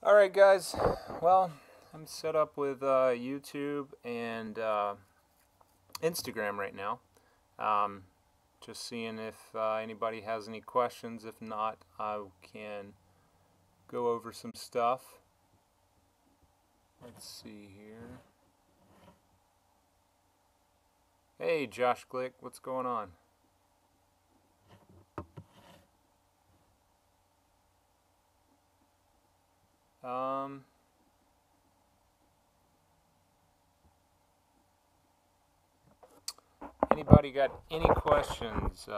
Alright guys, well, I'm set up with YouTube and Instagram right now. Just seeing if anybody has any questions. If not, I can go over some stuff. Let's see here. Hey Josh Glick, what's going on? Anybody got any questions?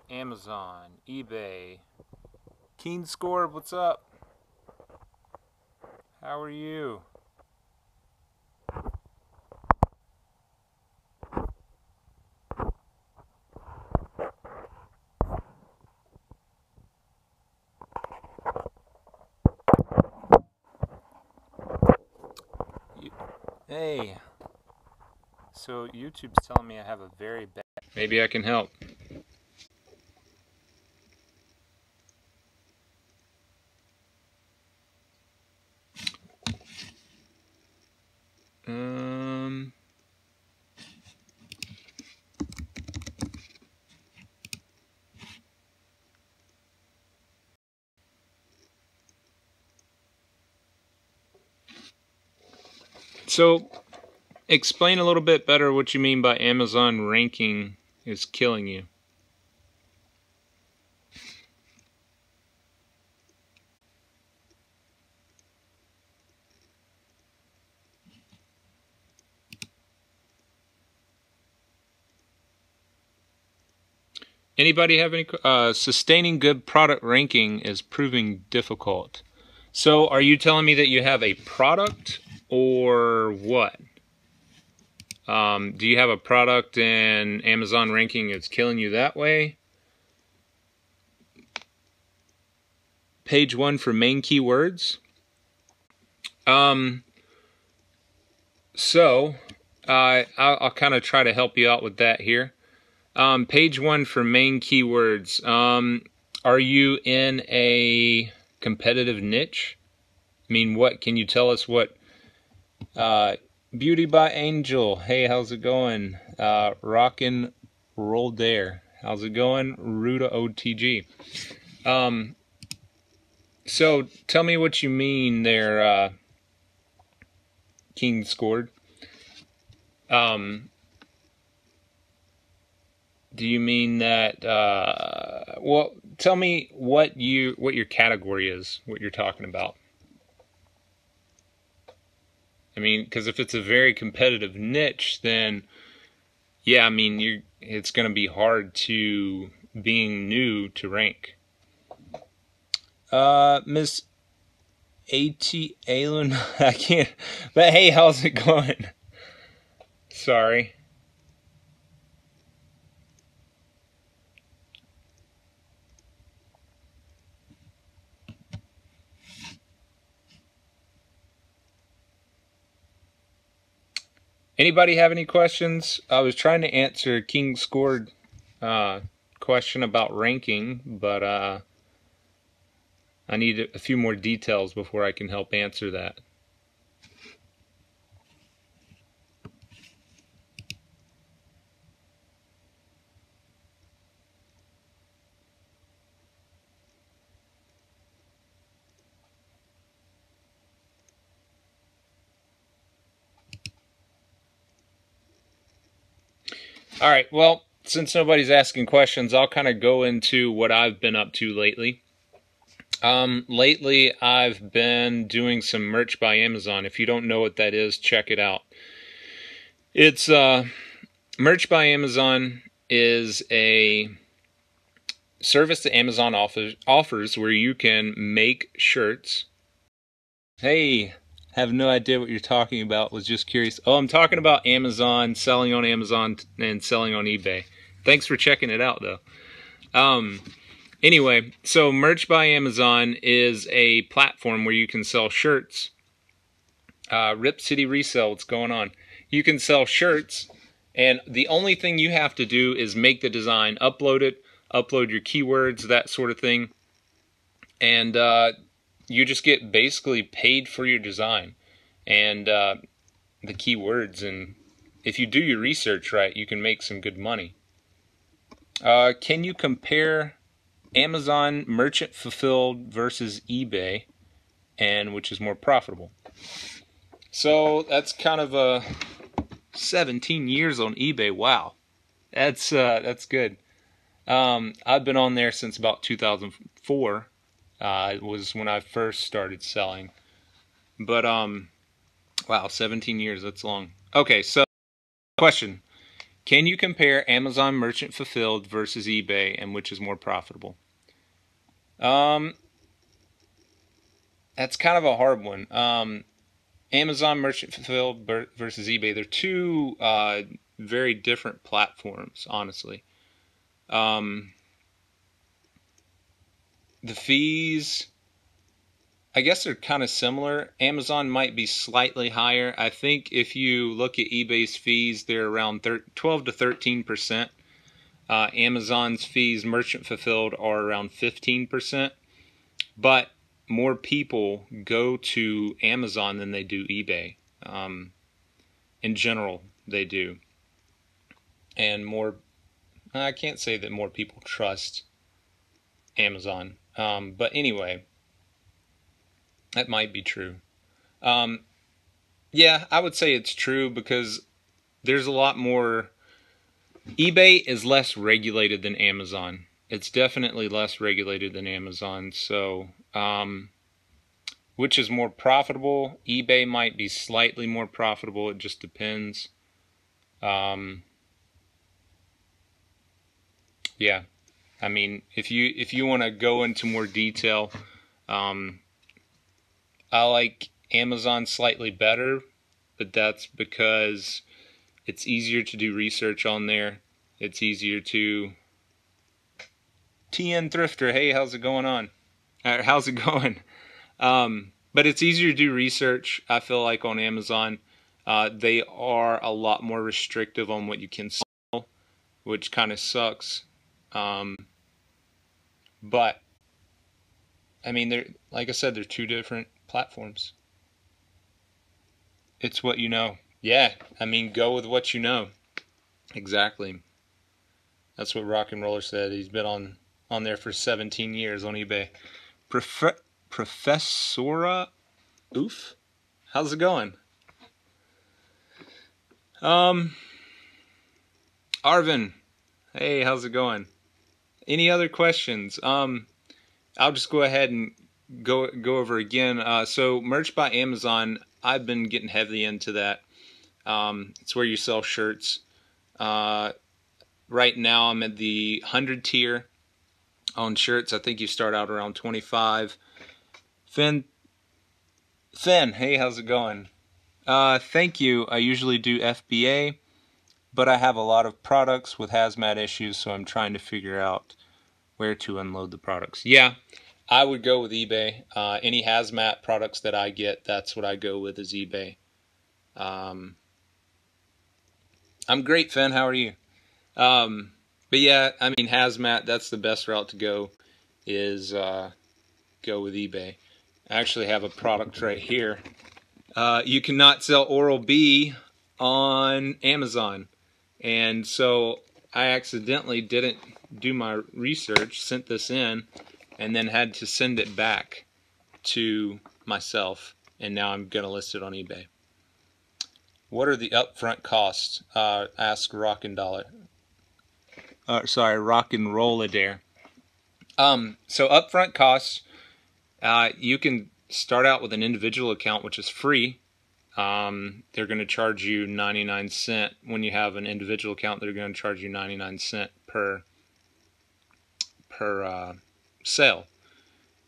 Amazon, eBay, Keen Scored, what's up? How are you? Hey, so YouTube's telling me I have a very bad... Maybe I can help. So, explain a little bit better what you mean by Amazon ranking is killing you. Anybody have any... sustaining good product ranking is proving difficult. So, are you telling me that you have a product or what? Do you have a product and Amazon ranking is killing you that way? Page 1 for main keywords. I'll kind of try to help you out with that here. Page 1 for main keywords. Are you in a competitive niche? I mean, what can you tell us? What Beauty by Angel, hey, how's it going? Rockin' Roll Dare, how's it going? Ruda OTG. So tell me what you mean there, King Scored. Do you mean that, well, tell me what your category is, what you're talking about. I mean, because if it's a very competitive niche, then, yeah, I mean, it's going to be hard to, being new, to rank. Miss A.T. Allen, I can't, but hey, how's it going? Sorry. Anybody have any questions? I was trying to answer King Scored question about ranking, but I need a few more details before I can help answer that. All right, well, since nobody's asking questions, I'll kind of go into what I've been up to lately. Lately, I've been doing some merch by Amazon. If you don't know what that is, check it out. It's merch by Amazon is a service that Amazon offers where you can make shirts. Hey, have no idea what you're talking about. Was just curious. Oh, I'm talking about Amazon, selling on Amazon and selling on eBay. Thanks for checking it out, though. Anyway, so Merch by Amazon is a platform where you can sell shirts. Rip City Resell, what's going on? You can sell shirts, and the only thing you have to do is make the design, upload it, upload your keywords, that sort of thing, and you just get basically paid for your design and the keywords, and if you do your research right, you can make some good money. Can you compare Amazon merchant fulfilled versus eBay, and which is more profitable? So that's kind of a 17 years on eBay. Wow, that's good. I've been on there since about 2004. It was when I first started selling. But wow, 17 years, that's long. Okay, so question. Can you compare Amazon merchant fulfilled versus eBay, and which is more profitable? That's kind of a hard one. Amazon merchant fulfilled versus eBay, they're two very different platforms, honestly. The fees, I guess they're kind of similar. Amazon might be slightly higher. I think if you look at eBay's fees, they're around 12 to 13%. Amazon's fees, merchant fulfilled, are around 15%. But more people go to Amazon than they do eBay. In general, they do. And more, I can't say that more people trust Amazon. But anyway, that might be true. Yeah, I would say it's true because there's a lot more. eBay is less regulated than Amazon. It's definitely less regulated than Amazon. So, which is more profitable? eBay might be slightly more profitable. It just depends. Yeah, I mean, if you want to go into more detail, I like Amazon slightly better, but that's because it's easier to do research on there. It's easier to TN Thrifter. Hey, how's it going on? How's it going? But it's easier to do research, I feel like, on Amazon. They are a lot more restrictive on what you can sell, which kind of sucks. But I mean, they're, like I said, they're two different platforms. It's what you know. Yeah, I mean, go with what you know. Exactly. That's what Rock and Roller said. He's been on there for 17 years on eBay. Professora Oof? How's it going? Arvin. Hey, how's it going? Any other questions? I'll just go ahead and go over again. So merch by Amazon, I've been getting heavily into that. It's where you sell shirts. Right now I'm at the 100 tier on shirts. I think you start out around 25. Finn, hey, how's it going? Thank you. I usually do FBA, but I have a lot of products with hazmat issues, so I'm trying to figure out where to unload the products. Yeah, I would go with eBay. Any hazmat products that I get, that's what I go with, is eBay. I'm great, Finn. How are you? But yeah, I mean, hazmat, that's the best route to go, is go with eBay. I actually have a product right here. You cannot sell Oral-B on Amazon. And so I accidentally didn't do my research, sent this in, and then had to send it back to myself. And now I'm going to list it on eBay. What are the upfront costs? Ask Rock and Dollar. Rock and Roll Adair. So upfront costs, you can start out with an individual account, which is free. They're going to charge you 99 cents. When you have an individual account, they're going to charge you 99 cents per sale.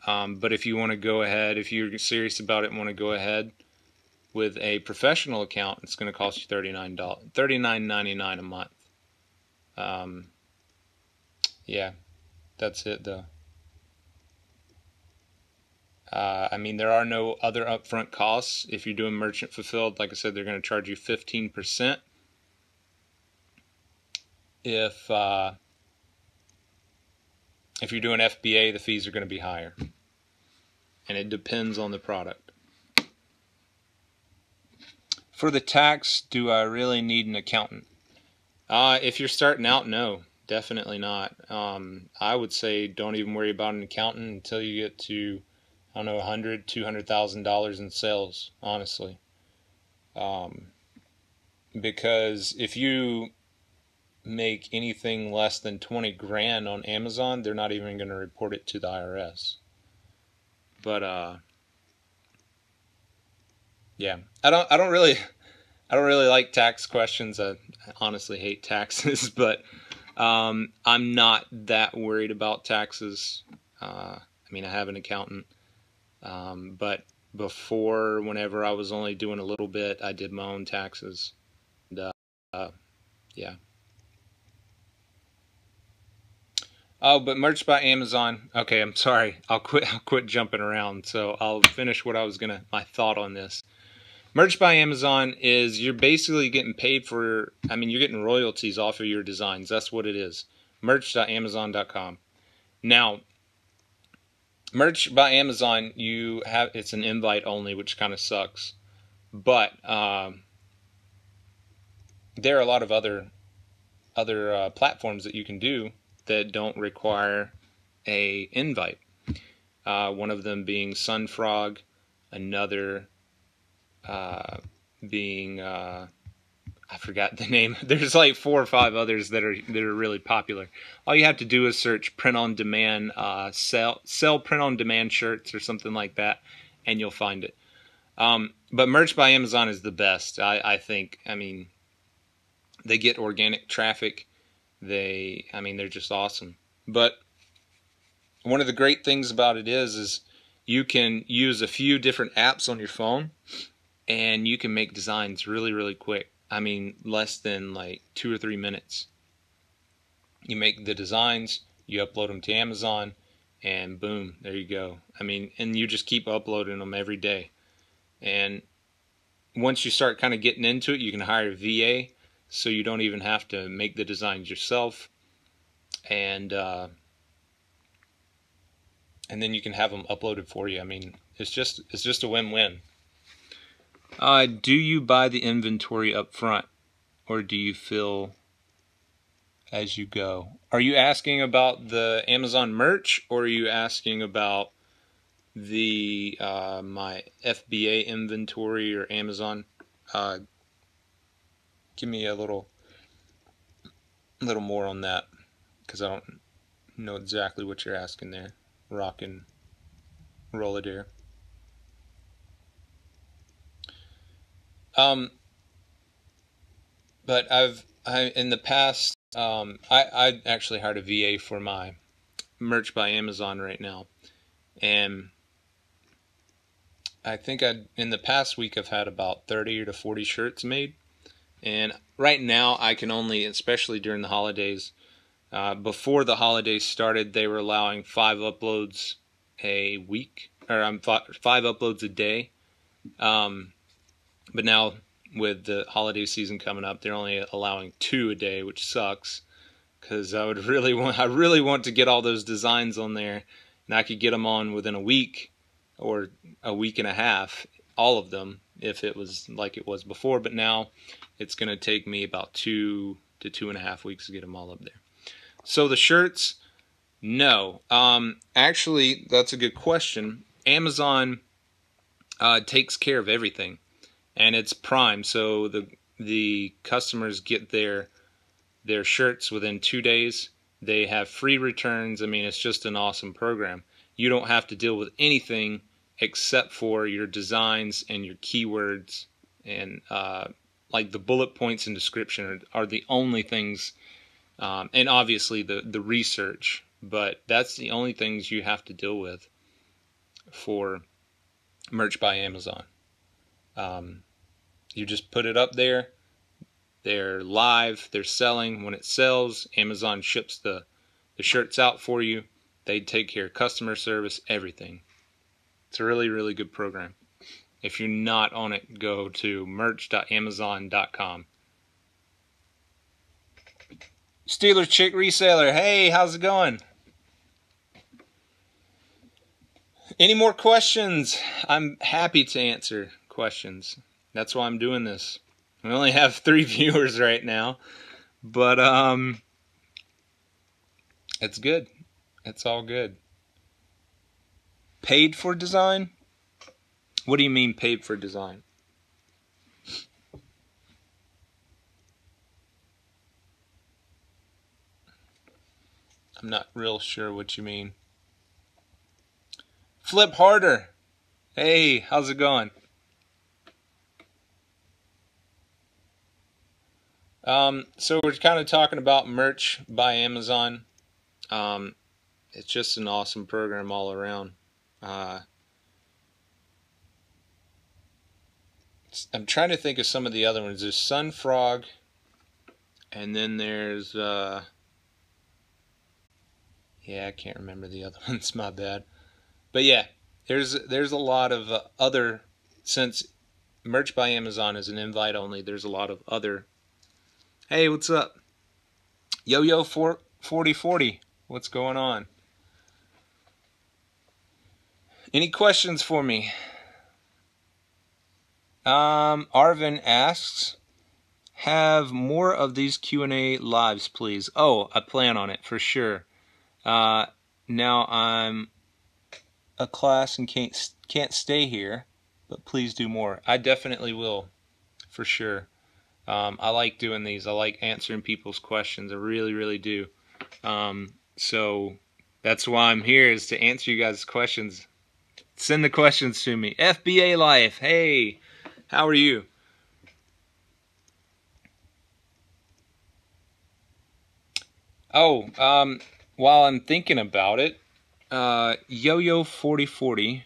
But if you want to go ahead, if you're serious about it and want to go ahead with a professional account, it's going to cost you $39.99 a month. Yeah, that's it though. I mean, there are no other upfront costs. If you're doing merchant fulfilled, like I said, they're going to charge you 15%. If you're doing FBA, the fees are going to be higher. and it depends on the product. For the tax, do I really need an accountant? If you're starting out, no, definitely not. I would say don't even worry about an accountant until you get to, I don't know, $100,000-$200,000 in sales, honestly. Because if you make anything less than 20 grand on Amazon, they're not even going to report it to the IRS. But yeah, I don't really like tax questions. I honestly hate taxes, but I'm not that worried about taxes. I mean, I have an accountant, but before, whenever I was only doing a little bit, I did my own taxes. And, yeah. Oh, but merch by Amazon. Okay, I'm sorry. I'll quit jumping around. So I'll finish what I was my thought on this. Merch by Amazon is you're basically getting paid for, I mean, you're getting royalties off of your designs. That's what it is. Merch.amazon.com. Now, merch by Amazon, it's an invite only, which kind of sucks. But there are a lot of other platforms that you can do that don't require a invite. One of them being Sunfrog, another being I forgot the name. There's like 4 or 5 others that are really popular. All you have to do is search print on demand, sell print on demand shirts or something like that, and you'll find it. But merch by Amazon is the best, I think. I mean, they get organic traffic. They're just awesome. But one of the great things about it is you can use a few different apps on your phone, and you can make designs really, really quick. I mean, less than like 2 or 3 minutes. You make the designs, you upload them to Amazon, and boom, there you go. I mean, and you just keep uploading them every day. And once you start kind of getting into it, you can hire a VA, so you don't even have to make the designs yourself. And then you can have them uploaded for you. I mean, it's just a win-win. Do you buy the inventory up front, or do you fill as you go? Are you asking about the Amazon merch, or are you asking about the my FBA inventory or Amazon? Give me a little more on that, because I don't know exactly what you're asking there. Rockin' Rolladeer. But in the past, I actually hired a VA for my merch by Amazon right now, and I think in the past week I've had about 30 to 40 shirts made, and right now I can only, especially during the holidays, before the holidays started, they were allowing 5 uploads a week, or 5 uploads a day, but now with the holiday season coming up, they're only allowing 2 a day, which sucks, because I really want to get all those designs on there, and I could get them on within a week or a week and a half, all of them, if it was like it was before. But now it's going to take me about 2 to 2.5 weeks to get them all up there. So the shirts, no. Actually, that's a good question. Amazon takes care of everything, and it's Prime, so the customers get their shirts within 2 days. They have free returns. I mean, it's just an awesome program. You don't have to deal with anything except for your designs and your keywords, and like the bullet points and description are the only things, and obviously the research, but that's the only things you have to deal with for merch by Amazon. You just put it up there. They're live, they're selling. When it sells, Amazon ships the shirts out for you. They take care of customer service, everything. It's a really, really good program. If you're not on it, go to merch.amazon.com. Steeler Chick Reseller, hey, how's it going? Any more questions? I'm happy to answer questions. That's why I'm doing this. We only have 3 viewers right now, but it's good. It's all good. Paid for design? What do you mean paid for design? I'm not real sure what you mean. Flip harder. Hey, how's it going? So we're kind of talking about merch by Amazon. It's just an awesome program all around. I'm trying to think of some of the other ones. There's Sunfrog, and then there's yeah, I can't remember the other ones. My bad. But yeah, there's a lot of other, since merch by Amazon is an invite only. There's a lot of other. Hey, what's up? Yo 4040. What's going on? Any questions for me? Arvin asks, have more of these Q&A lives, please. Oh, I plan on it for sure. Now I'm a class and can't stay here, but please do more. I definitely will, for sure. I like doing these. I like answering people's questions. I really, really do. So that's why I'm here, is to answer you guys' questions. Send the questions to me. FBA Life, hey, how are you? Oh, while I'm thinking about it, Yo-Yo 4040,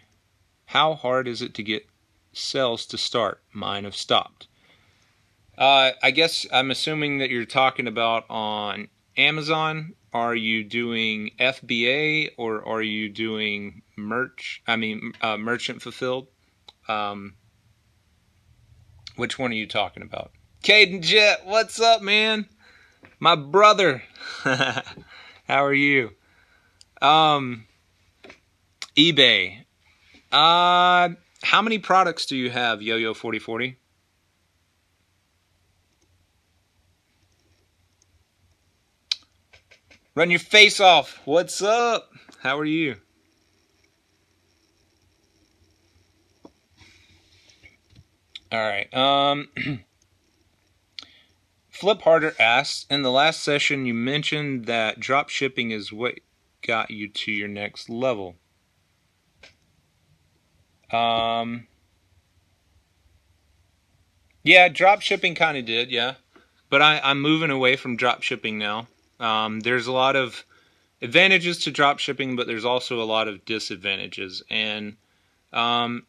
how hard is it to get sales to start? Mine have stopped. I guess I'm assuming that you're talking about on Amazon. Are you doing FBA or are you doing merch? I mean, merchant fulfilled. Which one are you talking about? Caden Jet, what's up, man? My brother. How are you? eBay. How many products do you have, Yo-Yo 4040? Run your face off. What's up? How are you? All right. Flip Harder asks, in the last session you mentioned that drop shipping is what got you to your next level. Yeah, drop shipping kind of did, yeah. But I'm moving away from drop shipping now. There's a lot of advantages to drop shipping, but there's also a lot of disadvantages. And I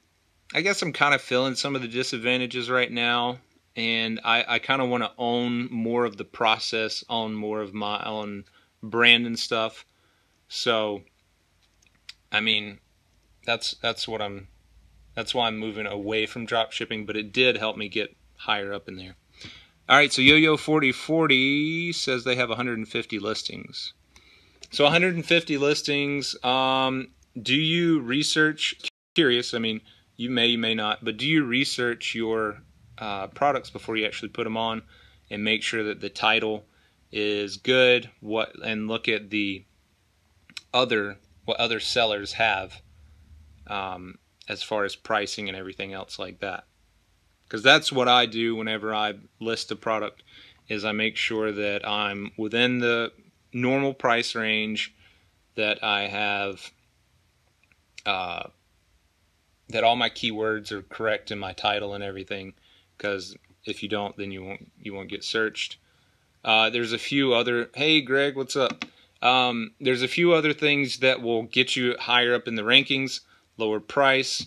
guess I'm kind of feeling some of the disadvantages right now. And I kind of want to own more of the process, own more of my own brand and stuff. So, I mean, that's why I'm moving away from drop shipping, but it did help me get higher up in there. All right, so Yo-Yo 4040 says they have 150 listings. So 150 listings. Do you research? Curious. I mean, you may not, but do you research your products before you actually put them on, and make sure that the title is good? And look at the what other sellers have as far as pricing and everything else like that. Because that's what I do whenever I list a product, is I make sure that I'm within the normal price range, that I have that all my keywords are correct in my title and everything. Because if you don't, then you won't get searched. There's a few other. Hey, Greg, what's up? There's a few other things that will get you higher up in the rankings. Lower price.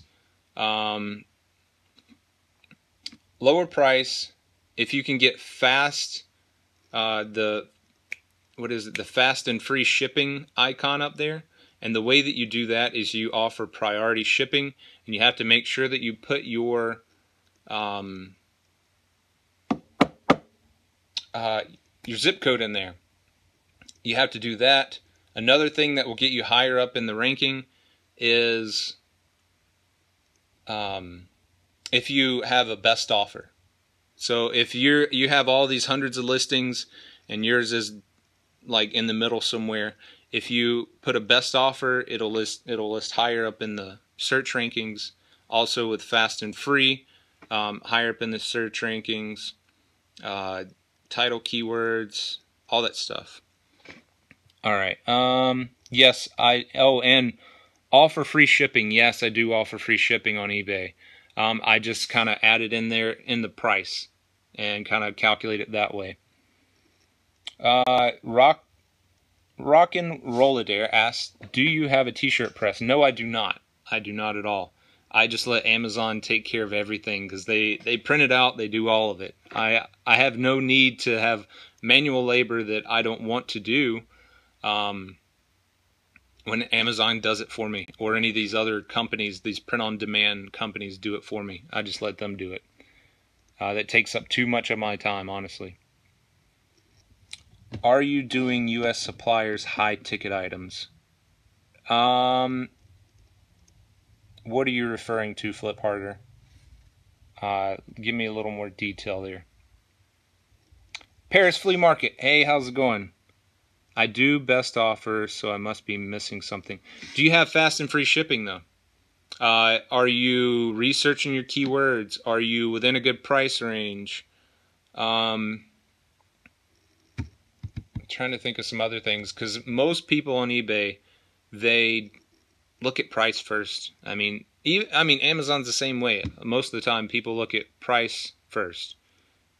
Lower price. If you can get fast, the fast and free shipping icon up there. And the way that you do that is you offer priority shipping, and you have to make sure that you put your zip code in there. You have to do that. Another thing that will get you higher up in the ranking is if you have a best offer. So if you have all these hundreds of listings and yours is like in the middle somewhere, if you put a best offer, it'll list higher up in the search rankings. Also with fast and free, higher up in the search rankings, title keywords, all that stuff. All right. Yes, and offer free shipping. Yes, I do offer free shipping on eBay. I just kind of added in there in the price and kind of calculate it that way. Rockin' Rolladair asks, do you have a t-shirt press? No, I do not. I do not at all. I just let Amazon take care of everything because they print it out, they do all of it. I have no need to have manual labor that I don't want to do when Amazon does it for me, or any of these other companies, these print-on-demand companies do it for me. I just let them do it. That takes up too much of my time, honestly. Are you doing U.S. suppliers high-ticket items? What are you referring to, Flip Harder? Give me a little more detail there. Paris Flea Market. Hey, how's it going? I do best offer, so I must be missing something. Do you have fast and free shipping, though? Are you researching your keywords? Are you within a good price range? I'm trying to think of some other things, because most people on eBay, they look at price first. I mean, Amazon's the same way. Most of the time, people look at price first.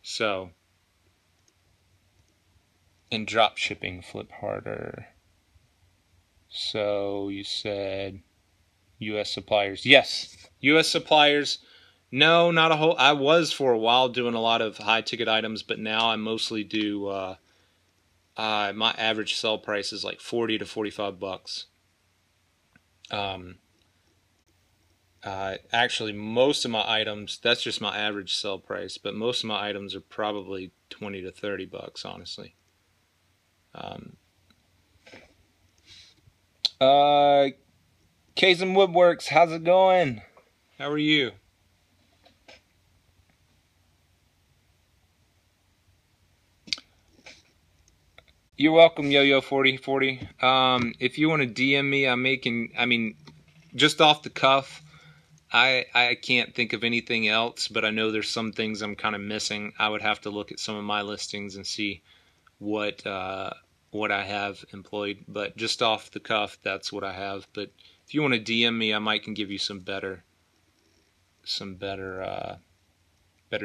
So, and drop shipping, Flip Harder. So you said U.S. suppliers. Yes, U.S. suppliers. No, not a whole. I was for a while doing a lot of high ticket items, but now I mostly do. My average sell price is like $40 to $45. Actually, most of my items, that's just my average sell price, but most of my items are probably $20 to $30, honestly. Kazem Woodworks, how's it going? How are you? You're welcome, Yo-Yo4040. If you want to DM me, just off the cuff, I can't think of anything else, but I know there's some things I'm kind of missing. I would have to look at some of my listings and see what I have employed, but just off the cuff, that's what I have. But if you want to DM me, I might can give you some better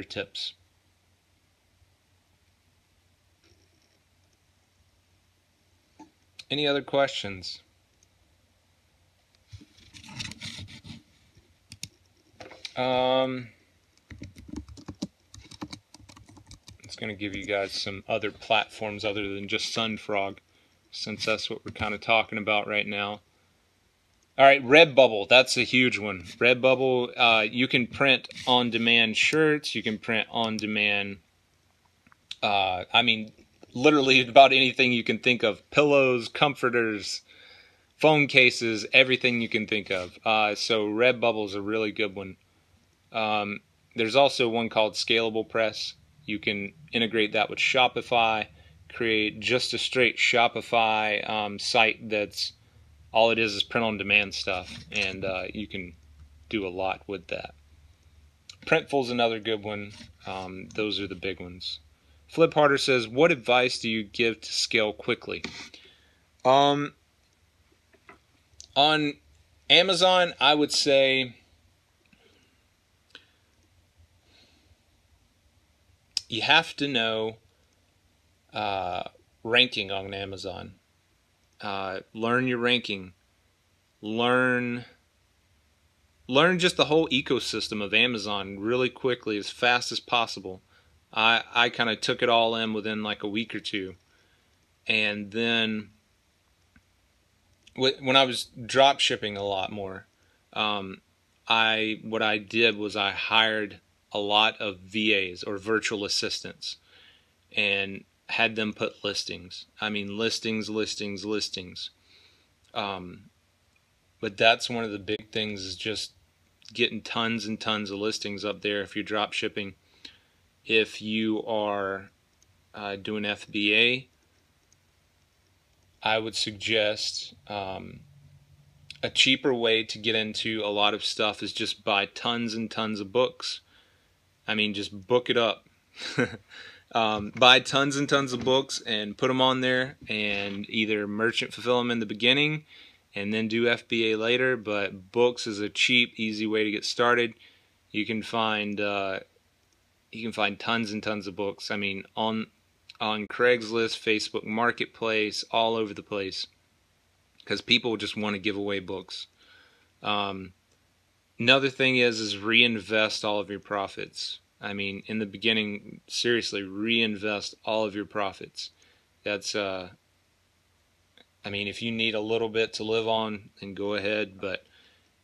tips. Any other questions? It's going to give you guys some other platforms other than just Sunfrog, since that's what we're kind of talking about right now. All right, Redbubble, that's a huge one. Redbubble, you can print on-demand shirts, you can print on-demand, literally about anything you can think of. Pillows, comforters, phone cases, everything you can think of. So Redbubble is a really good one. There's also one called Scalable Press. You can integrate that with Shopify, create just a straight Shopify site that's all it is print-on-demand stuff, and you can do a lot with that. Printful's another good one. Those are the big ones. Flip Harder says, what advice do you give to scale quickly? On Amazon, I would say you have to know ranking on Amazon. Learn your ranking. Learn just the whole ecosystem of Amazon really quickly, as fast as possible. I kind of took it all in within like a week or two. And then when I was drop shipping a lot more, what I did was I hired a lot of VAs, or virtual assistants, and had them put listings. Listings. But that's one of the big things, is just getting tons and tons of listings up there if you're drop shipping. If you are doing FBA, I would suggest a cheaper way to get into a lot of stuff is just buy tons and tons of books. I mean, just book it up. Buy tons and tons of books and put them on there, and either merchant fulfill them in the beginning and then do FBA later. But books is a cheap, easy way to get started. You can find tons and tons of books. I mean, on Craigslist, Facebook Marketplace, all over the place, because people just want to give away books. Another thing is reinvest all of your profits. I mean, in the beginning, seriously, reinvest all of your profits. That's, I mean, if you need a little bit to live on, then go ahead. But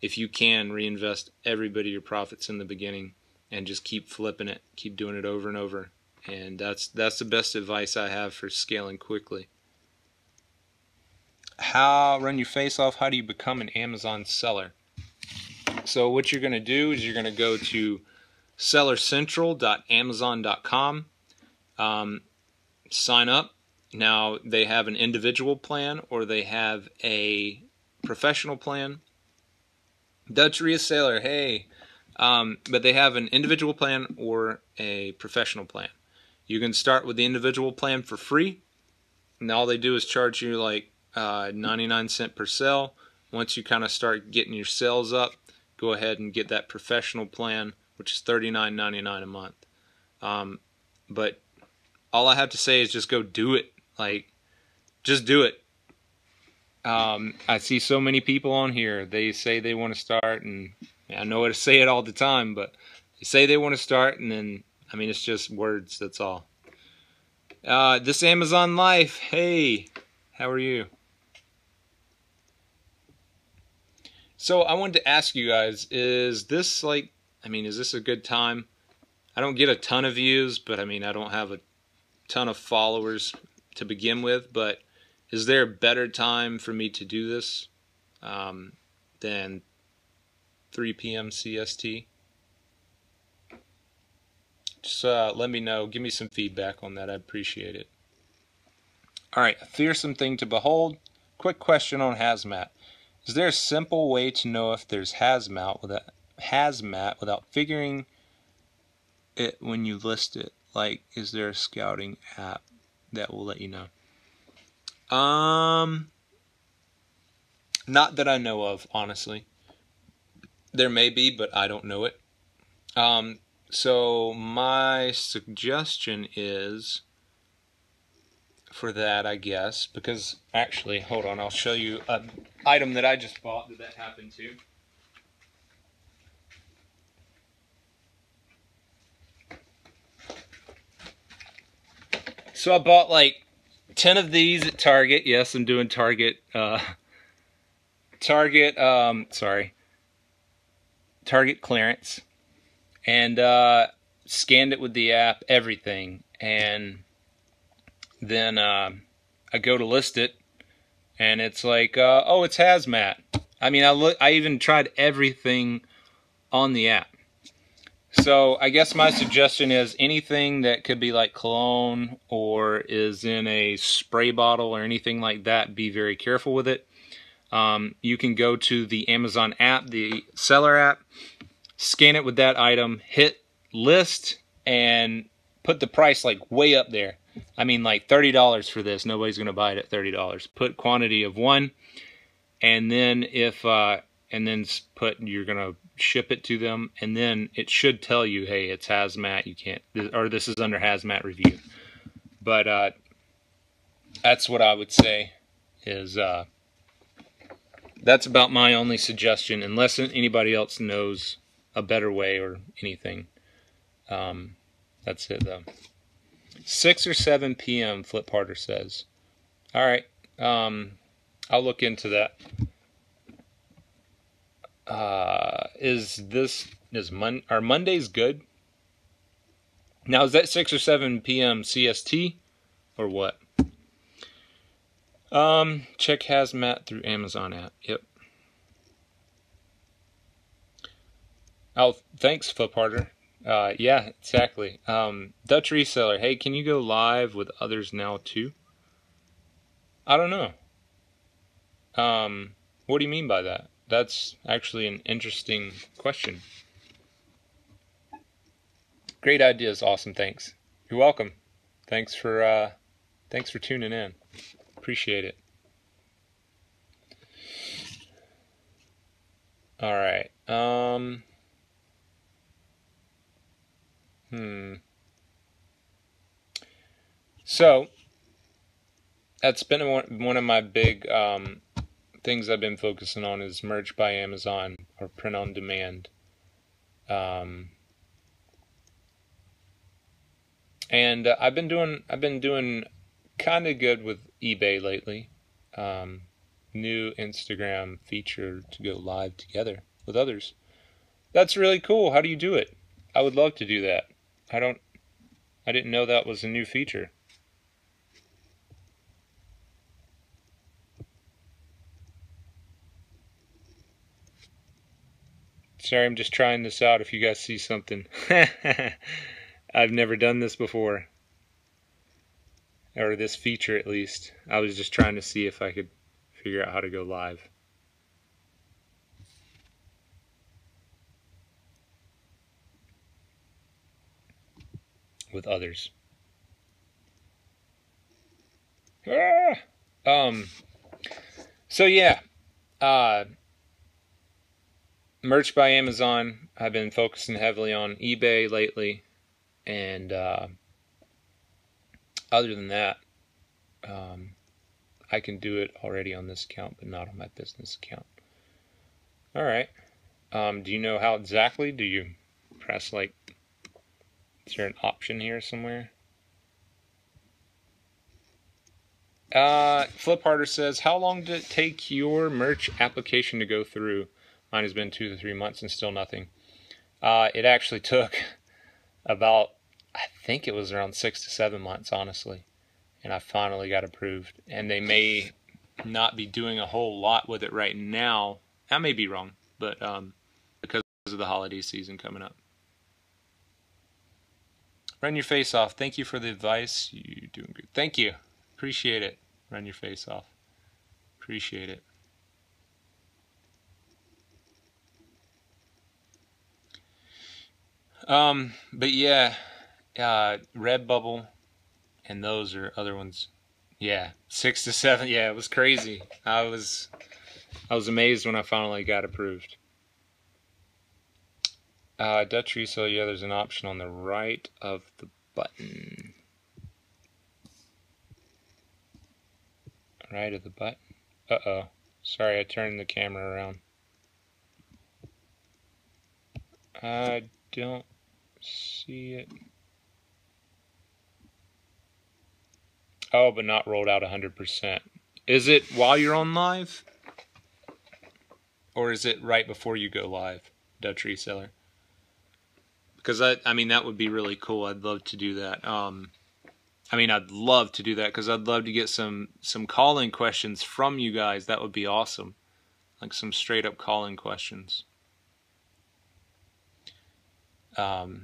if you can, reinvest every bit of your profits in the beginning and just keep flipping it. Keep doing it over and over. And that's the best advice I have for scaling quickly. Run your face off. How do you become an Amazon seller? So what you're going to do is you're going to go to sellercentral.amazon.com, sign up. Now they have an individual plan or they have a professional plan. Deadtree is seller, hey. But they have an individual plan or a professional plan. You can start with the individual plan for free, and all they do is charge you like 99 cents per sale. Once you kind of start getting your sales up, go ahead and get that professional plan, which is $39.99 a month. But all I have to say is just go do it. Like, just do it. I see so many people on here. They say they want to start, and I know how to say it all the time, but they say they want to start, and then, I mean, it's just words, that's all. This Amazon Life, hey, how are you? So I wanted to ask you guys, is this like, I mean, is this a good time? I don't get a ton of views, but I mean, I don't have a ton of followers to begin with, but is there a better time for me to do this than 3 p.m. CST? Just let me know. Give me some feedback on that. I appreciate it. All right, a fearsome thing to behold. Quick question on hazmat. Is there a simple way to know if there's hazmat without figuring it when you list it? Like, is there a scouting app that will let you know? Not that I know of, honestly. There may be, but I don't know it. So my suggestion is for that, I guess, because actually, hold on, I'll show you an item that I just bought that happened to. So I bought like 10 of these at Target. Yes, I'm doing Target clearance, and scanned it with the app, everything, and then I go to list it, and it's like, oh, it's hazmat. I mean, I even tried everything on the app. So I guess my suggestion is anything that could be like cologne or is in a spray bottle or anything like that, be very careful with it. You can go to the Amazon app, the seller app, scan it with that item, hit list, and put the price like way up there. I mean, like $30 for this. Nobody's going to buy it at $30. Put quantity of 1, and then put you're going to ship it to them, and then it should tell you, hey, it's hazmat. You can't, or this is under hazmat review. But that's what I would say is that's about my only suggestion, unless anybody else knows a better way or anything. That's it, though. 6 or 7 p.m., Flip Harder says. All right. I'll look into that. Are Mondays good? Now, is that 6 or 7 p.m. CST or what? Check hazmat through Amazon app. Yep. Oh, thanks, Flip Harder. Yeah, exactly. Dutch Reseller, hey, can you go live with others now too? I don't know. What do you mean by that? That's actually an interesting question. Great ideas, awesome, thanks. You're welcome. Thanks for tuning in. Appreciate it. All right. Hmm. So that's been one of my big things I've been focusing on is merch by Amazon or print on demand. Um, and I've been doing kind of good with eBay lately. Um, New Instagram feature to go live together with others. That's really cool. How do you do it? I would love to do that. I don't. I didn't know that was a new feature. Sorry, I'm just trying this out. If you guys see something, I've never done this before, or this feature at least. I was just trying to see if I could figure out how to go live with others. Ah! Um. So yeah, uh, merch by Amazon. I've been focusing heavily on eBay lately, and other than that, um, I can do it already on this account, but not on my business account. All right. Do you know how exactly? Do you press like? Is there an option here somewhere? Flip Harder says, how long did it take your merch application to go through? Mine has been 2 to 3 months and still nothing. It actually took about, I think it was around 6 to 7 months, honestly. And I finally got approved. And they may not be doing a whole lot with it right now. I may be wrong, but because of the holiday season coming up. Run your face off. Thank you for the advice. You're doing good. Thank you. Appreciate it. Run your face off. Appreciate it. But yeah, Redbubble and those are other ones. Yeah, 6 to 7. Yeah, it was crazy. I was amazed when I finally got approved. Deadtree, so yeah, there's an option on the right of the button. Right of the button. Uh-oh. Sorry, I turned the camera around. I don't see it. Oh, but not rolled out 100%. Is it while you're on live? Or is it right before you go live, Dutch Reseller? Because I mean, that would be really cool. I'd love to do that. I'd love to do that because I'd love to get some call-in questions from you guys. That would be awesome. Like some straight up call-in questions. Oh,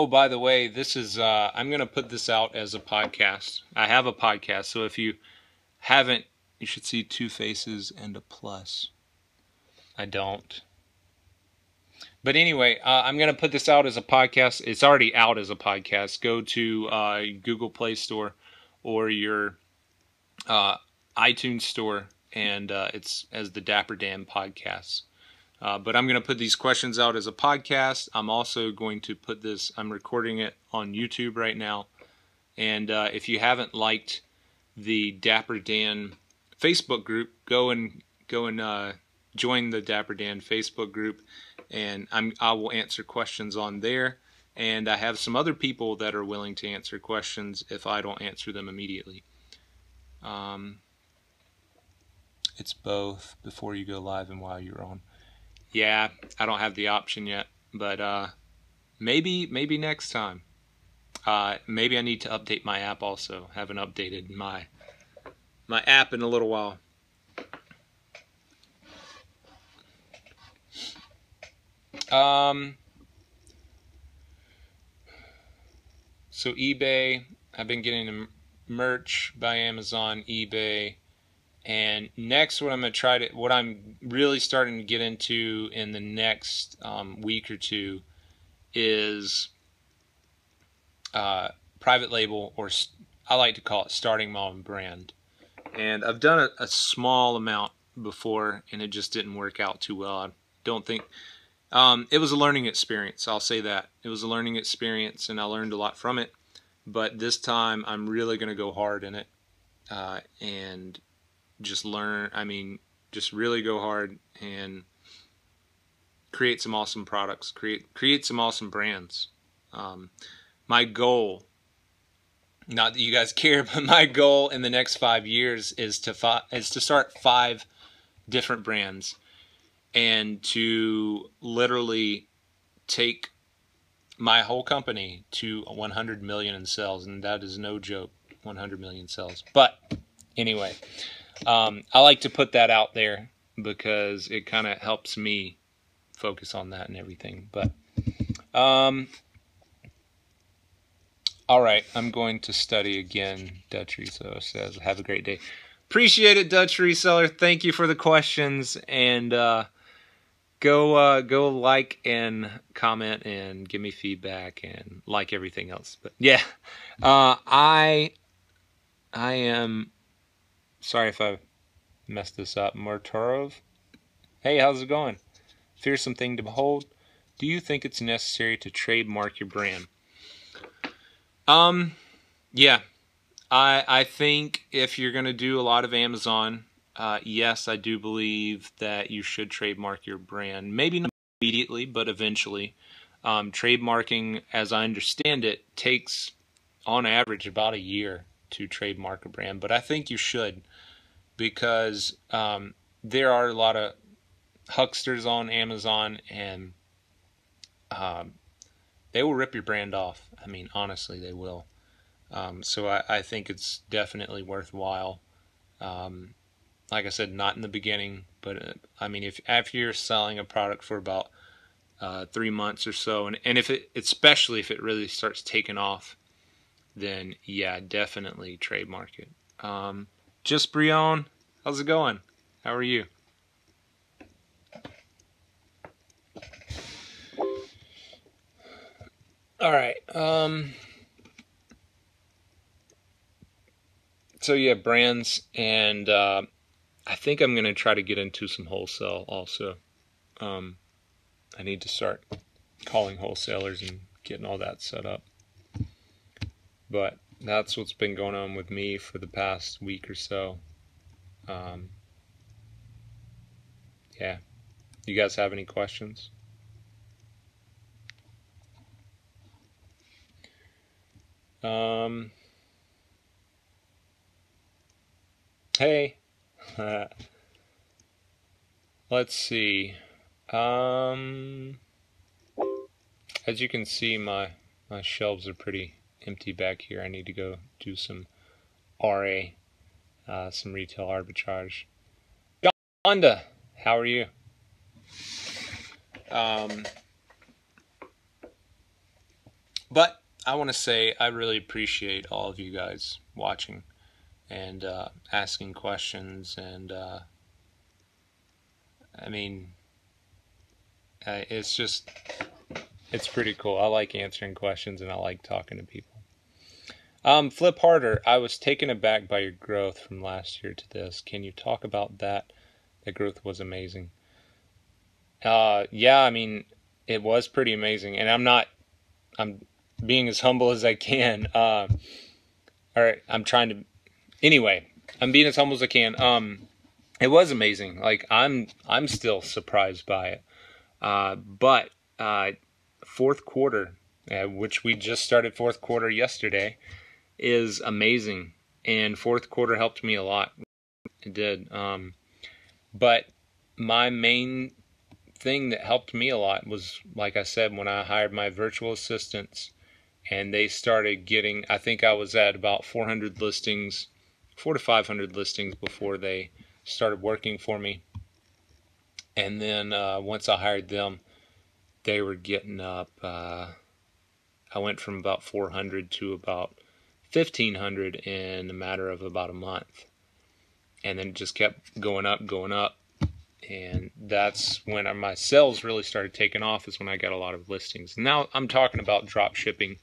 by the way, this is I'm gonna put this out as a podcast. I have a podcast, so if you haven't, you should see 2 faces and a plus. I don't. But anyway, I'm going to put this out as a podcast. It's already out as a podcast. Go to Google Play Store or your iTunes Store, and it's as the Dapper Dan Podcast. But I'm going to put these questions out as a podcast. I'm also going to put this, I'm recording it on YouTube right now. And if you haven't liked the Dapper Dan Facebook group, go and join the Dapper Dan Facebook group, and I will answer questions on there. And I have some other people that are willing to answer questions if I don't answer them immediately. It's both before you go live and while you're on. Yeah, I don't have the option yet, but maybe next time. Maybe I need to update my app also. Haven't updated my app in a little while. So eBay, I've been getting merch by Amazon, eBay, and next what I'm really starting to get into in the next week or two is private label, or I like to call it starting my own brand. And I've done a small amount before, and it just didn't work out too well. I don't think it was a learning experience. I'll say that it was a learning experience, and I learned a lot from it. But this time, I'm really going to go hard in it and just learn. I mean, just really go hard and create some awesome products. Create some awesome brands. My goal, not that you guys care, but my goal in the next 5 years is to start 5 different brands, and to literally take my whole company to 100 million in sales, and that is no joke. 100 million sales. But anyway, I like to put that out there because it kind of helps me focus on that and everything. But all right, I'm going to study again. Deadtree says, have a great day. Appreciate it, Dutch Reseller. Thank you for the questions, and go like and comment and give me feedback and like everything else. But yeah, I am sorry if I messed this up. Mortorov, hey, how's it going? Fearsome thing to behold. Do you think it's necessary to trademark your brand? Yeah, I think if you're going to do a lot of Amazon, yes, I do believe that you should trademark your brand. Maybe not immediately, but eventually. Trademarking, as I understand it, takes on average about a year to trademark a brand. But I think you should, because there are a lot of hucksters on Amazon, and they will rip your brand off. I mean, honestly, they will. So I think it's definitely worthwhile. Like I said, not in the beginning, but I mean, if after you're selling a product for about 3 months or so, and especially if it really starts taking off, then yeah, definitely trademark it. Just Brion, how's it going? How are you? All right. So yeah, brands, and I think I'm gonna try to get into some wholesale also. I need to start calling wholesalers and getting all that set up. But that's what's been going on with me for the past week or so. Yeah. You guys have any questions? Hey. Let's see. As you can see, my shelves are pretty empty back here. I need to go do some RA, some retail arbitrage. Honda, how are you? But I want to say I really appreciate all of you guys watching and asking questions, and I mean, it's pretty cool. I like answering questions, and I like talking to people. Flip Harder, I was taken aback by your growth from last year to this. Can you talk about that? The growth was amazing. Yeah, I mean, it was pretty amazing, and I'm being as humble as I can. All right, anyway, I'm being as humble as I can. It was amazing. Like, I'm still surprised by it. But fourth quarter, which we just started fourth quarter yesterday, is amazing, and fourth quarter helped me a lot. It did. But my main thing that helped me a lot was, like I said, when I hired my virtual assistants, and they started getting, I think I was at about 400 listings, 400 to 500 listings before they started working for me. And then once I hired them, they were getting up. I went from about 400 to about 1,500 in a matter of about a month. And then it just kept going up, going up. And that's when my sales really started taking off, is when I got a lot of listings. Now I'm talking about drop shipping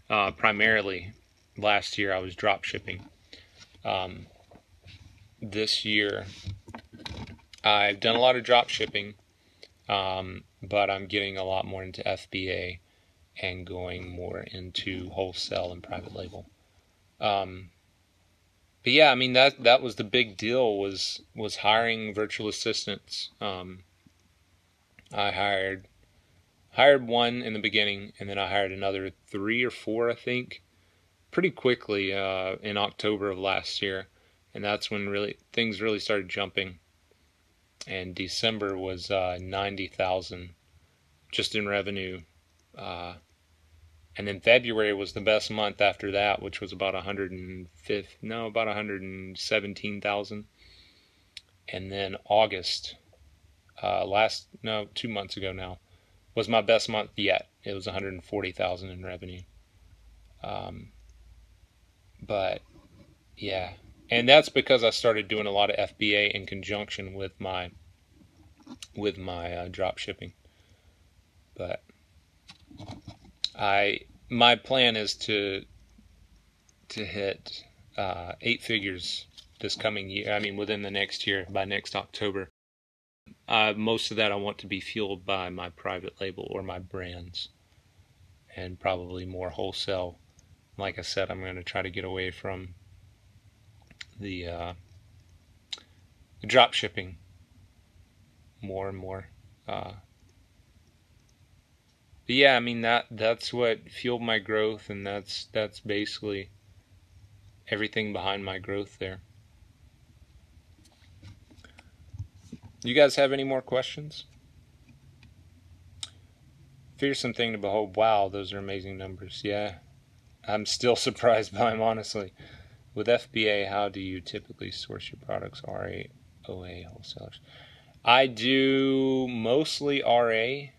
primarily. Last year I was drop shipping. This year I've done a lot of drop shipping, but I'm getting a lot more into FBA and going more into wholesale and private label. But yeah, I mean, that was the big deal, was hiring virtual assistants. I hired one in the beginning, and then I hired another 3 or 4, I think, pretty quickly in October of last year, and that's when things really started jumping. And December was 90,000 just in revenue. And then February was the best month after that, which was about 117,000. And then August, 2 months ago now, was my best month yet. It was 140,000 in revenue. But yeah, and that's because I started doing a lot of FBA in conjunction with my drop shipping. But my plan is to hit 8 figures this coming year. I mean, within the next year, by next October. Most of that I want to be fueled by my private label or my brands, and probably more wholesale. Like I said, I'm going to try to get away from the drop shipping more and more. But yeah, I mean, that's what fueled my growth, and that's basically everything behind my growth there. You guys have any more questions? Fearsome thing to behold. Wow, those are amazing numbers. Yeah, I'm still surprised by them, honestly. With FBA, how do you typically source your products? RA, OA, wholesalers? I do mostly RA,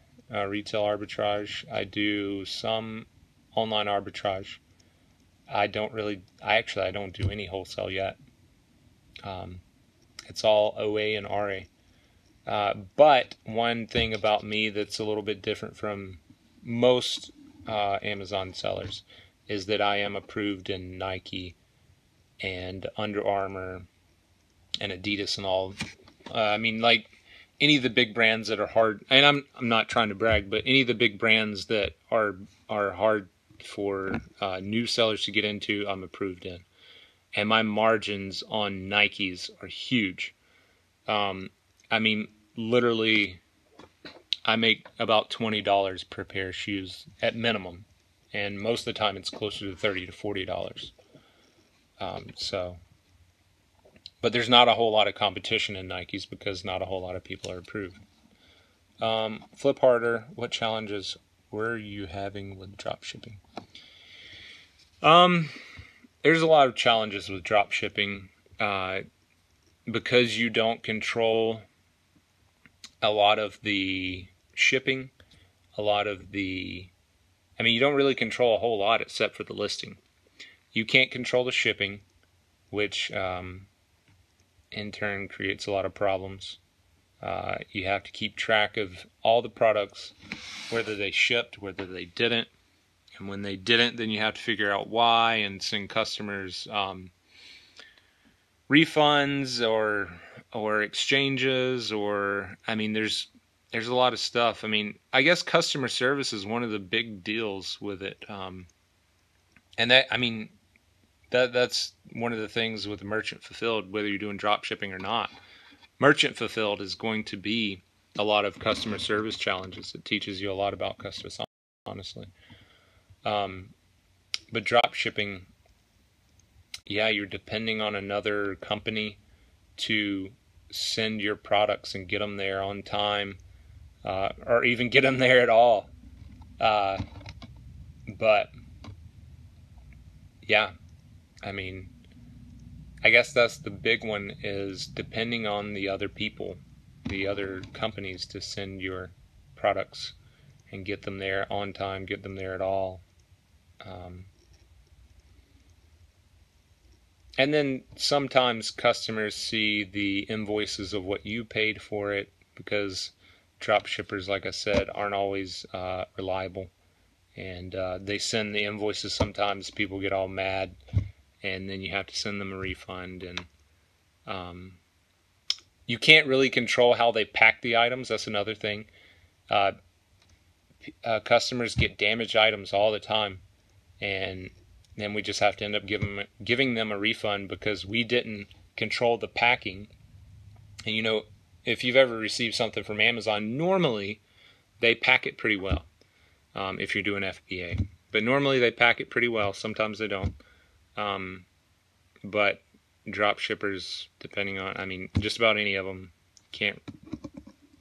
retail arbitrage. I do some online arbitrage. I don't do any wholesale yet. It's all OA and RA. But one thing about me that's a little bit different from most Amazon sellers is that I am approved in Nike and Under Armour and Adidas and all. I mean, like any of the big brands that are hard, and I'm not trying to brag, but any of the big brands that are hard for new sellers to get into, I'm approved in. And my margins on Nikes are huge. I mean, literally, I make about $20 per pair of shoes at minimum, and most of the time it's closer to $30 to $40. But there's not a whole lot of competition in Nikes because not a whole lot of people are approved. Flip harder. What challenges were you having with drop shipping? There's a lot of challenges with drop shipping because you don't control a lot of the shipping, you don't really control a whole lot except for the listing. You can't control the shipping, which in turn creates a lot of problems. You have to keep track of all the products, whether they shipped, whether they didn't. And when they didn't, then you have to figure out why and send customers refunds or exchanges, or there's a lot of stuff. I guess customer service is one of the big deals with it. And that's one of the things with merchant fulfilled, whether you're doing drop shipping or not. Merchant fulfilled is going to be a lot of customer service challenges. It teaches you a lot about customer service, honestly. But drop shipping, yeah, you're depending on another company to send your products and get them there on time, or even get them there at all. But yeah, I guess that's the big one, is depending on the other people, the other companies, to send your products and get them there on time, get them there at all. And then sometimes customers see the invoices of what you paid for it, because drop shippers, like I said, aren't always reliable. And they send the invoices, sometimes people get all mad, and then you have to send them a refund. And you can't really control how they pack the items. That's another thing. Customers get damaged items all the time, and then we just have to end up giving them a refund because we didn't control the packing. And you know, if you've ever received something from Amazon, normally they pack it pretty well. If you're doing FBA, but normally they pack it pretty well. Sometimes they don't. But drop shippers, depending on, I mean, just about any of them, can't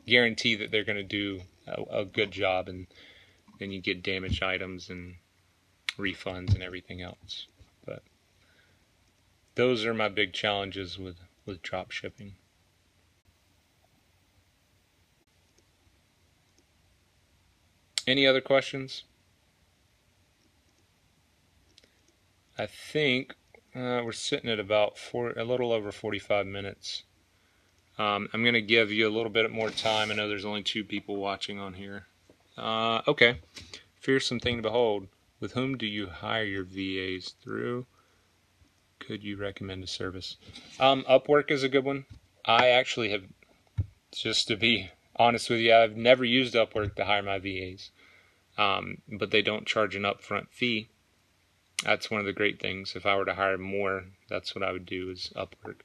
guarantee that they're going to do a good job, and then you get damaged items and refunds and everything else. But those are my big challenges with drop shipping. Any other questions? I think we're sitting at about a little over 45 minutes. I'm going to give you a little bit more time. I know there's only 2 people watching on here. Okay. Fearsome thing to behold. With whom do you hire your VAs through? Could you recommend a service? Upwork is a good one. I actually have, just to be honest with you, I've never used Upwork to hire my VAs. But they don't charge an upfront fee. That's one of the great things. If I were to hire more, that's what I would do, is Upwork.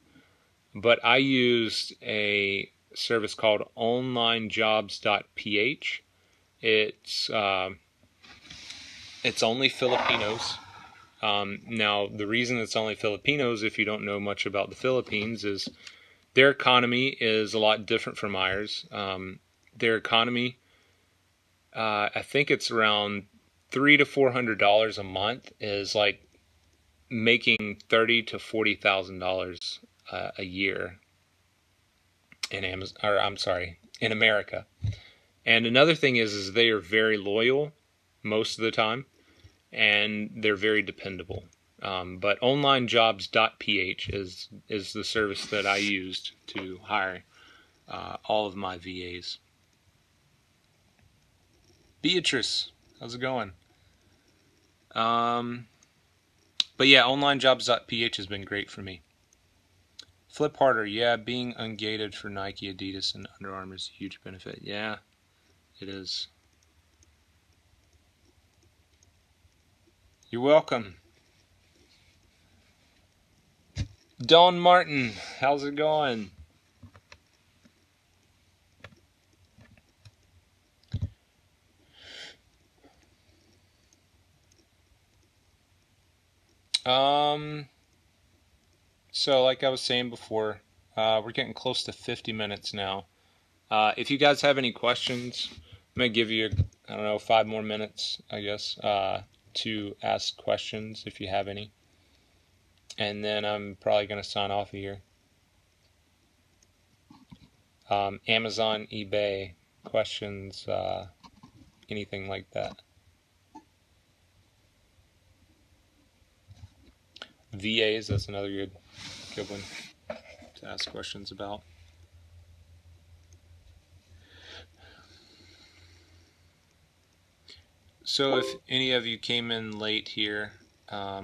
But I used a service called onlinejobs.ph. It's only Filipinos. Now, the reason it's only Filipinos, if you don't know much about the Philippines, is their economy is a lot different from ours. Their economy, I think it's around $300 to $400 a month, is like making $30,000 to $40,000 a year in in America. And another thing is they are very loyal most of the time, and they're very dependable. But onlinejobs.ph is the service that I used to hire all of my VAs. Beatrice, how's it going? But yeah, onlinejobs.ph has been great for me. Flip harder. Yeah, being ungated for Nike, Adidas, and Under Armour is a huge benefit. Yeah, it is. You're welcome. Don Martin, how's it going? So like I was saying before, we're getting close to 50 minutes now. If you guys have any questions, I'm going to give you, 5 more minutes, I guess, to ask questions if you have any. And then I'm probably going to sign off of here. Amazon, eBay, questions, anything like that. VAs, that's another good one to ask questions about. So if any of you came in late here, all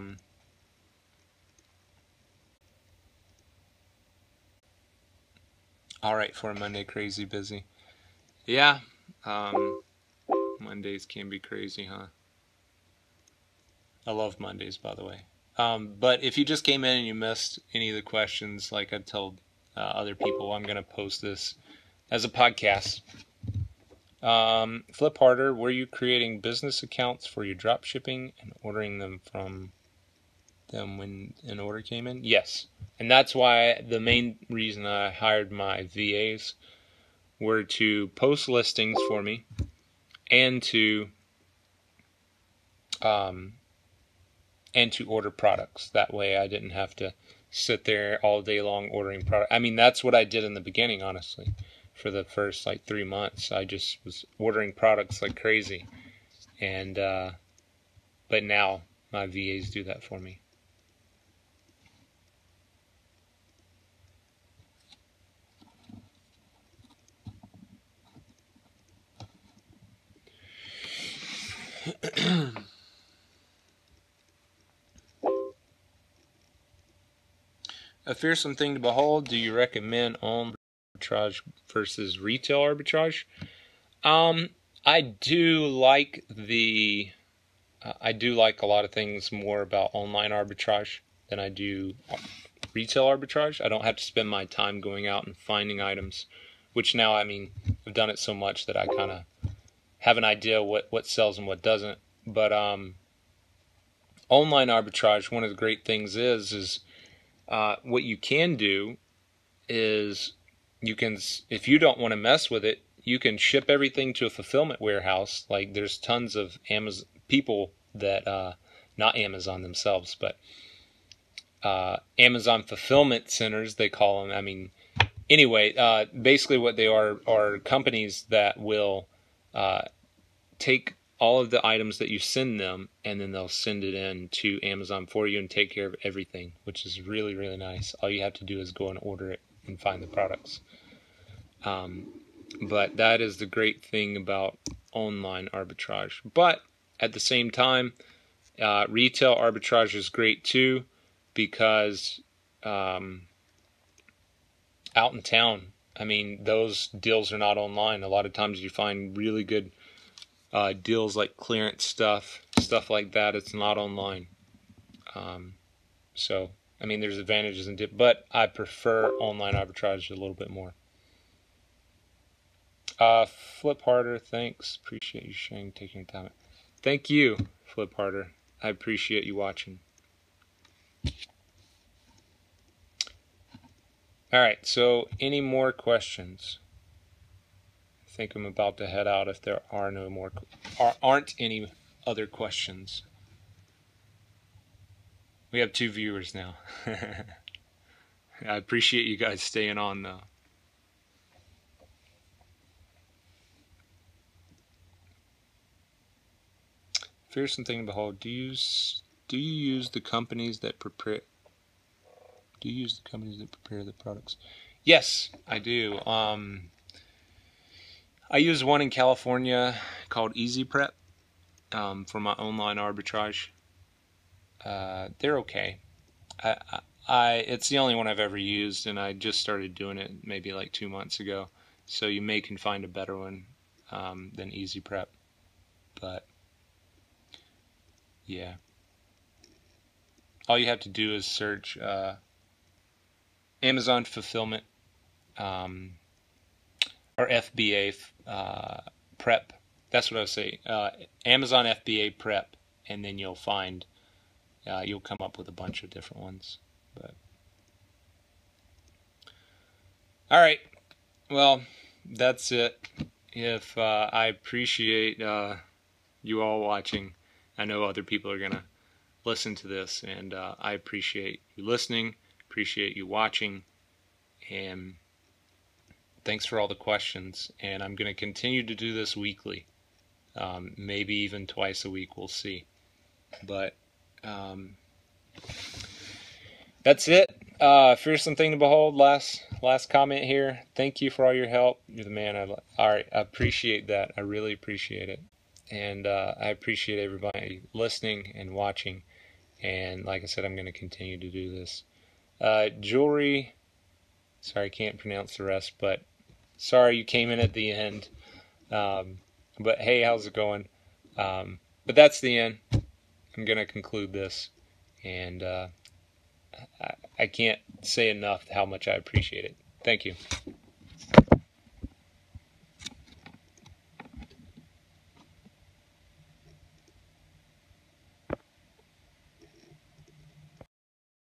right, for a Monday, crazy busy. Yeah, Mondays can be crazy, huh? I love Mondays, by the way. But if you just came in and you missed any of the questions, like I've told other people, I'm going to post this as a podcast. Flip harder. Were you creating business accounts for your drop shipping and ordering them from them when an order came in? Yes. And that's why the main reason I hired my VAs were to post listings for me and to order products. That way I didn't have to sit there all day long ordering product. I mean, that's what I did in the beginning, honestly. for the first like 3 months. I just was ordering products like crazy, and but now my VAs do that for me. A fearsome thing to behold. Do you recommend on arbitrage versus retail arbitrage? I do like I do like a lot of things more about online arbitrage than I do retail arbitrage. I don't have to spend my time going out and finding items, which now, I mean, I've done it so much that I kind of have an idea what sells and what doesn't. But online arbitrage, one of the great things is what you can do is you can, if you don't want to mess with it, you can ship everything to a fulfillment warehouse. Like there's tons of Amazon people that not Amazon themselves, but Amazon fulfillment centers, they call them. I mean, anyway, basically what they are companies that will take all of the items that you send them, and then they'll send it in to Amazon for you and take care of everything, which is really, really nice. All you have to do is go and order it and find the products. But that is the great thing about online arbitrage. But at the same time, retail arbitrage is great too, because out in town, I mean, those deals are not online. A lot of times you find really good deals like clearance stuff like that. It's not online. So, I mean, there's advantages in it, but I prefer online arbitrage a little bit more. Flip Harder, thanks. Appreciate you sharing, taking your time. Thank you, Flip Harder. I appreciate you watching. All right, so any more questions? I think I'm about to head out if there are no more, aren't any other questions. We have 2 viewers now. I appreciate you guys staying on though. Fearsome thing to behold. Do you use the companies that prepare? Do you use the companies that prepare the products? Yes, I do. I use one in California called Easy Prep for my online arbitrage. They're okay. It's the only one I've ever used, and I just started doing it maybe like 2 months ago. So you can find a better one than Easy Prep, but yeah. All you have to do is search Amazon fulfillment or FBA prep. That's what I would say. Amazon FBA prep, and then you'll find you'll come up with a bunch of different ones. But all right, well, that's it. If I appreciate you all watching. I know other people are gonna listen to this, and I appreciate you listening, appreciate you watching, and thanks for all the questions. And I'm gonna continue to do this weekly, maybe even twice a week. We'll see. But that's it. Fearsome thing to behold. Last comment here. Thank you for all your help. You're the man. All right, I appreciate that. I really appreciate it. And I appreciate everybody listening and watching. And like I said, I'm going to continue to do this. Jewelry, sorry, I can't pronounce the rest, but sorry you came in at the end. But hey, how's it going? But that's the end. I'm going to conclude this. And I can't say enough how much I appreciate it. Thank you.